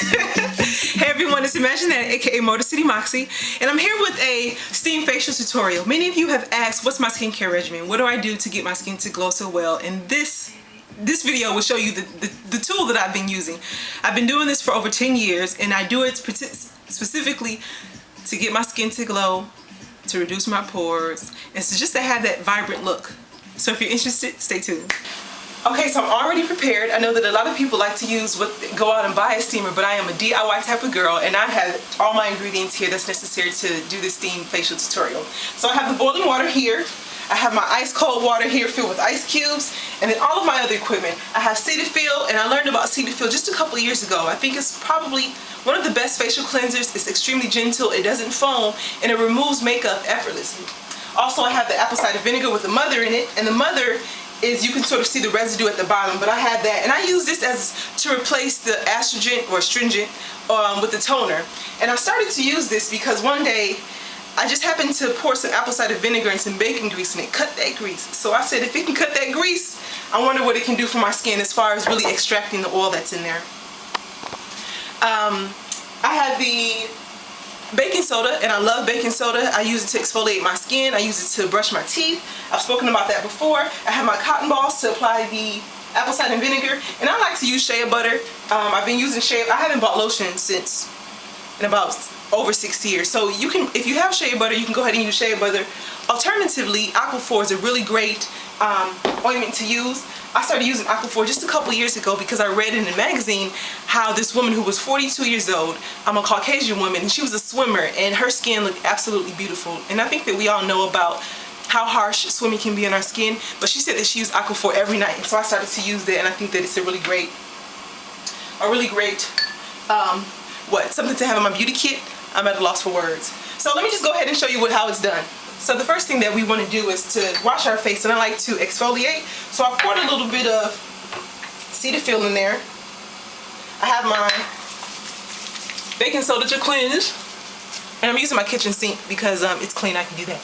Hey everyone, it's Imagine That, aka Motor City Moxie, and I'm here with a steam facial tutorial. Many of you have asked, what's my skincare regimen? What do I do to get my skin to glow so well? And this video will show you the tool that I've been using. I've been doing this for over 10 years, and I do it specifically to get my skin to glow, to reduce my pores, and so just to have that vibrant look. So if you're interested, stay tuned. Okay, so I'm already prepared. I know that a lot of people like to go out and buy a steamer, but I am a DIY type of girl, and I have all my ingredients here that's necessary to do this steam facial tutorial. So I have the boiling water here. I have my ice cold water here filled with ice cubes, and then all of my other equipment. I have Cetaphil, and I learned about Cetaphil just a couple of years ago. I think it's probably one of the best facial cleansers. It's extremely gentle, it doesn't foam, and it removes makeup effortlessly. Also, I have the apple cider vinegar with the mother in it, and the mother is, you can sort of see the residue at the bottom, but I have that, and I use this to replace the astringent or astringent with the toner. And I started to use this because one day I just happened to pour some apple cider vinegar and some bacon grease, and it cut that grease. So I said, if it can cut that grease, I wonder what it can do for my skin as far as really extracting the oil that's in there. I have the baking soda, and I love baking soda. I use it to exfoliate my skin. I use it to brush my teeth. I've spoken about that before. I have my cotton balls to apply the apple cider vinegar, and I like to use Shea Butter. I've been using Shea. I haven't bought lotion since in about over 6 years. So you can, if you have Shea Butter, you can go ahead and use Shea Butter. Alternatively, Aquaphor is a really great ointment to use. I started using Aquaphor just a couple years ago because I read in a magazine how this woman who was 42 years old, I'm a Caucasian woman, and she was a swimmer, and her skin looked absolutely beautiful. And I think that we all know about how harsh swimming can be on our skin, but she said that she used Aquaphor every night, and so I started to use that, and I think that it's a really great something to have in my beauty kit. I'm at a loss for words. So let me just go ahead and show you how it's done. So the first thing that we want to do is to wash our face, and I like to exfoliate. So I've poured a little bit of Cetaphil in there. I have my baking soda to cleanse, and I'm using my kitchen sink because it's clean. I can do that.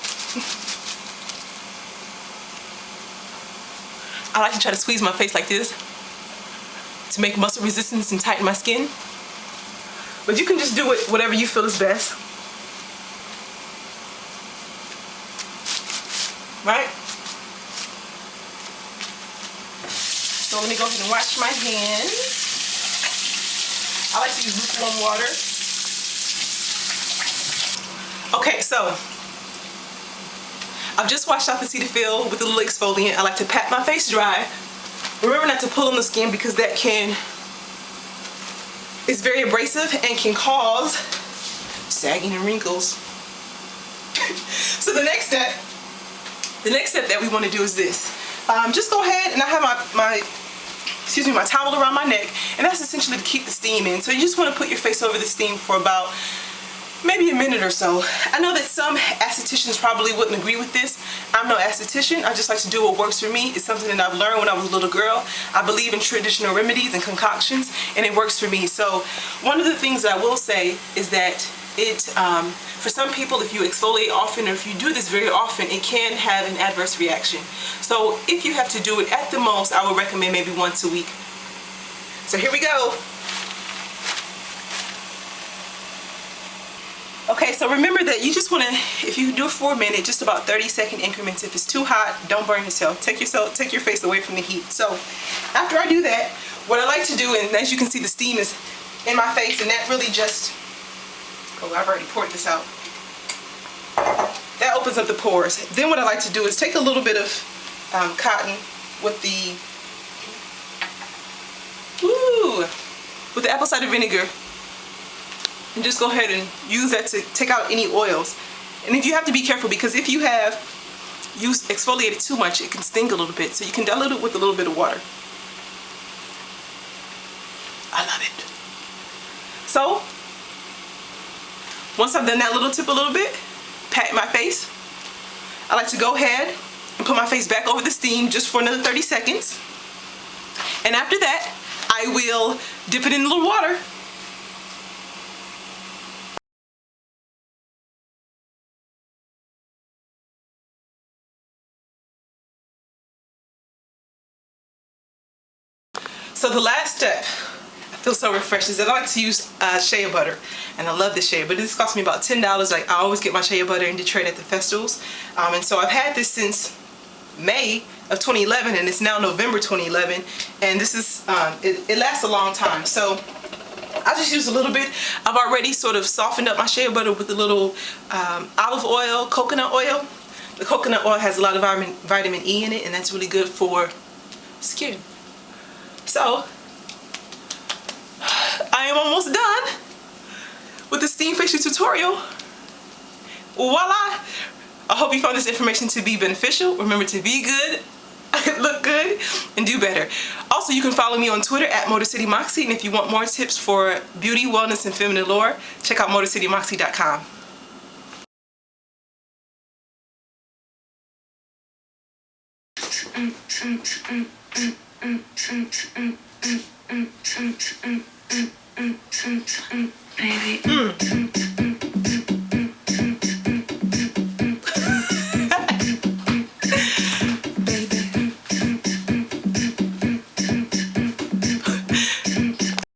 I like to try to squeeze my face like this to make muscle resistance and tighten my skin. But you can just do it whatever you feel is best. Right? So let me go ahead and wash my hands. I like to use lukewarm water. Okay, so I've just washed off the Cetaphil with a little exfoliant. I like to pat my face dry. Remember not to pull on the skin because that it's very abrasive and can cause sagging and wrinkles. So the next step that we want to do is this. Just go ahead, and I have my towel around my neck, and that's essentially to keep the steam in. So you just want to put your face over the steam for about maybe a minute or so. I know that some estheticians probably wouldn't agree with this. I'm no esthetician. I just like to do what works for me. It's something that I've learned when I was a little girl. I believe in traditional remedies and concoctions, and it works for me. So one of the things that I will say is that for some people, if you exfoliate often, or if you do this very often, it can have an adverse reaction. So if you have to do it, at the most, I would recommend maybe once a week. So here we go. Okay, so remember that you just want to, if you do it for a minute, just about 30-second increments. If it's too hot, don't burn yourself. Take your face away from the heat. So after I do that, what I like to do, and as you can see, the steam is in my face, and that really just, oh, I've already poured this out. That opens up the pores. Then what I like to do is take a little bit of cotton with the apple cider vinegar, and just go ahead and use that to take out any oils. And if you have to be careful, because if you have exfoliated too much, it can sting a little bit. So you can dilute it with a little bit of water. I love it. So once I've done that little tip a little bit, pat my face, I like to go ahead and put my face back over the steam just for another 30 seconds. And after that, I will dip it in a little water. So the last step, feels so refreshing. I like to use Shea Butter, and I love this Shea Butter. This cost me about $10. Like, I always get my Shea Butter in Detroit at the festivals, and so I've had this since May of 2011, and it's now November 2011, and this is it lasts a long time. So I just use a little bit. I've already sort of softened up my Shea Butter with a little olive oil, coconut oil. The coconut oil has a lot of vitamin E in it, and that's really good for skin. So I am almost done with the steam facial tutorial. Voila! I hope you found this information to be beneficial. Remember to be good, look good, and do better. Also, you can follow me on Twitter at MotorCityMoxie, and if you want more tips for beauty, wellness, and feminine lore, check out MotorCityMoxie.com.